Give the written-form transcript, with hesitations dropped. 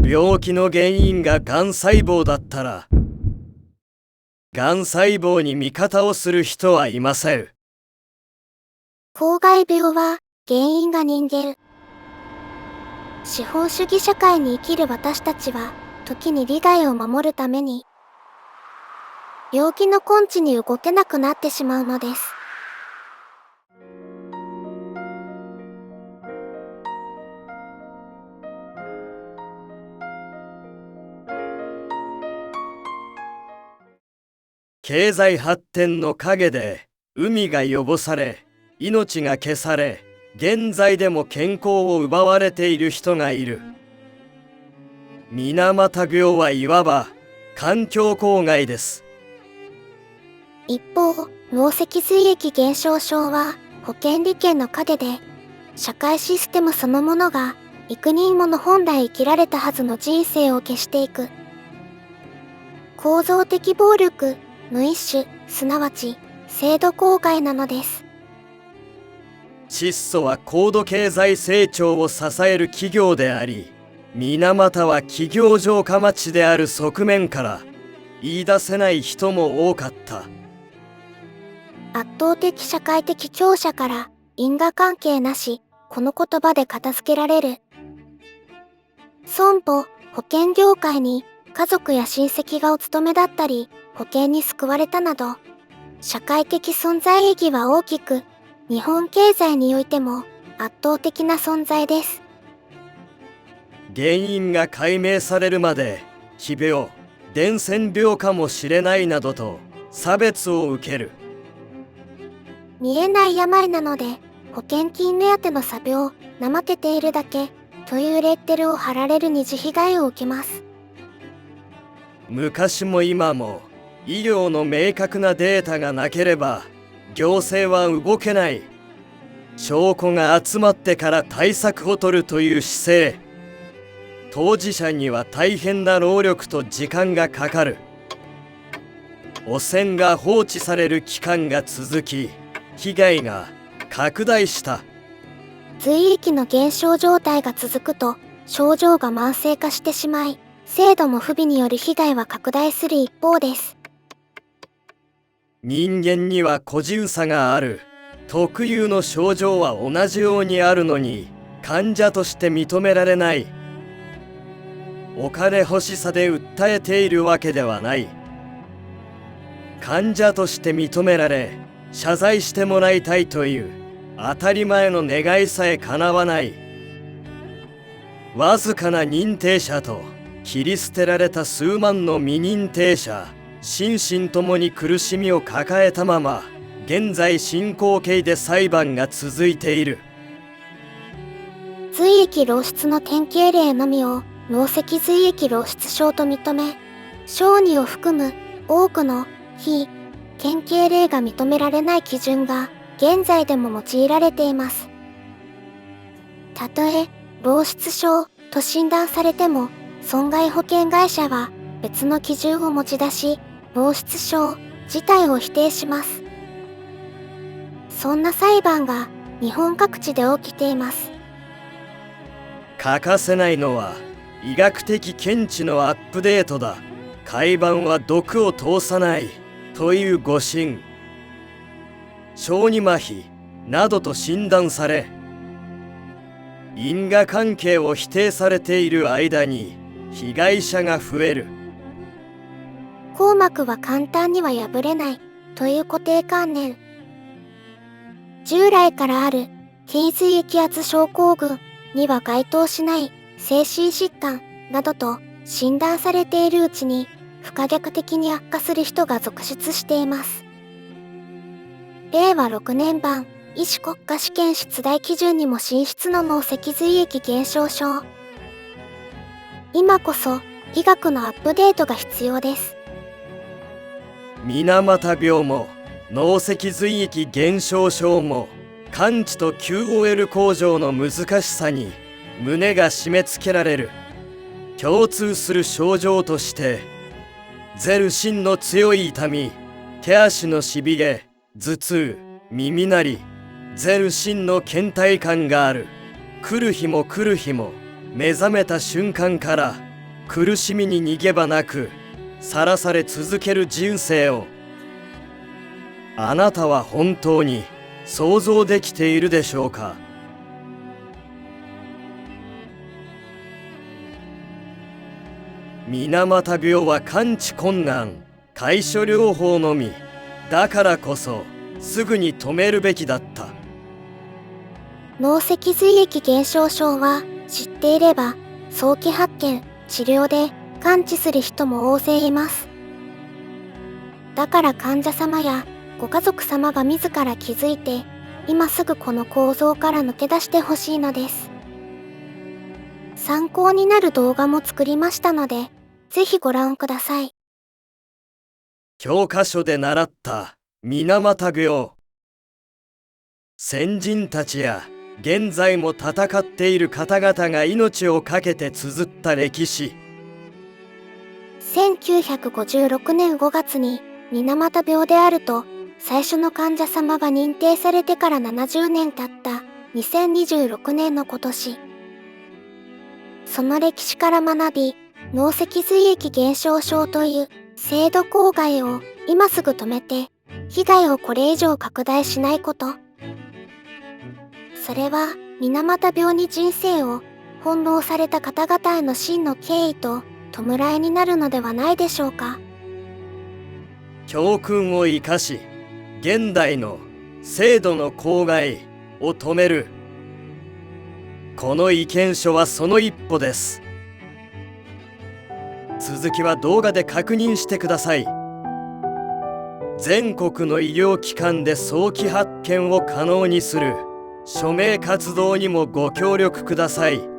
病気の原因ががん細胞だったら、がん細胞に味方をする人はいません。公害病は原因が人間。資本主義社会に生きる私たちは、時に利害を守るために、病気の根治に動けなくなってしまうのです。経済発展の陰で海が汚され、命が消され、現在でも健康を奪われている人がいる。水俣病はいわば環境公害です。一方、脳脊髄液減少症は保険利権の陰で、社会システムそのものが幾人もの本来生きられたはずの人生を消していく。構造的暴力の一種、すなわち制度公害なのです。窒素は高度経済成長を支える企業であり、水俣は企業城下町である側面から言い出せない人も多かった。圧倒的社会的強者から因果関係なし、この言葉で片付けられる。損保、保険業界に家族や親戚がお勤めだったり、保険に救われたなど、社会的存在意義は大きく、日本経済においても圧倒的な存在です。原因が解明されるまで、奇病、伝染病かもしれないなどと差別を受ける。見えない病なので、保険金目当ての詐病、怠けているだけ、というレッテルを貼られる二次被害を受けます。昔も今も、医療の明確なデータがなければ、行政は動けない。証拠が集まってから対策を取るという姿勢。当事者には大変な労力と時間がかかる。汚染が放置される期間が続き、被害が拡大した。髄液の減少状態が続くと、症状が慢性化してしまい、制度も不備による被害は拡大する一方です。人間には個人差がある。特有の症状は同じようにあるのに、患者として認められない。お金欲しさで訴えているわけではない。患者として認められ、謝罪してもらいたいという当たり前の願いさえ叶わない。わずかな認定者と切り捨てられた数万の未認定者、心身ともに苦しみを抱えたまま、現在進行形で裁判が続いている。髄液漏出の典型例のみを脳脊髄液漏出症と認め、小児を含む多くの非典型例が認められない基準が現在でも用いられています。たとえ漏出症と診断されても、損害保険会社は別の基準を持ち出し、漏出症自体を否定します。そんな裁判が日本各地で起きています。欠かせないのは医学的見地のアップデートだ。海板は毒を通さないという誤診、小児麻痺などと診断され、因果関係を否定されている間に被害者が増える。硬膜は簡単には破れないという固定観念。従来からある低髄液圧症候群には該当しない精神疾患などと診断されているうちに不可逆的に悪化する人が続出しています。令和6年版医師国家試験出題基準にも進出の脳脊髄液減少症。今こそ医学のアップデートが必要です。水俣病も脳脊髄液減少症も完治と QOL 向上の難しさに胸が締め付けられる。共通する症状として全身の強い痛み、手足のしびれ、頭痛、耳鳴り、全身の倦怠感がある。来る日も来る日も目覚めた瞬間から苦しみに逃げ場なくさらされ続ける人生を、あなたは本当に想像できているでしょうか。水俣病は完治困難、対処療法のみ。だからこそすぐに止めるべきだった。脳脊髄液減少症は知っていれば早期発見、治療で完治する人も大勢います。だから患者様やご家族様が自ら気づいて、今すぐこの構造から抜け出してほしいのです。参考になる動画も作りましたので、ぜひご覧ください。教科書で習った水俣病。先人たちや現在も戦っている方々が命を懸けて綴った歴史。1956年5月に水俣病であると最初の患者様が認定されてから70年経った2026年の今年、その歴史から学び、脳脊髄液減少症という制度公害を今すぐ止めて、被害をこれ以上拡大しないこと。それは水俣病に人生を翻弄された方々への真の敬意と弔いになるのではないでしょうか。教訓を生かし、現代の制度の公害を止める。この意見書はその一歩です。続きは動画で確認してください。全国の医療機関で早期発見を可能にする署名活動にもご協力ください。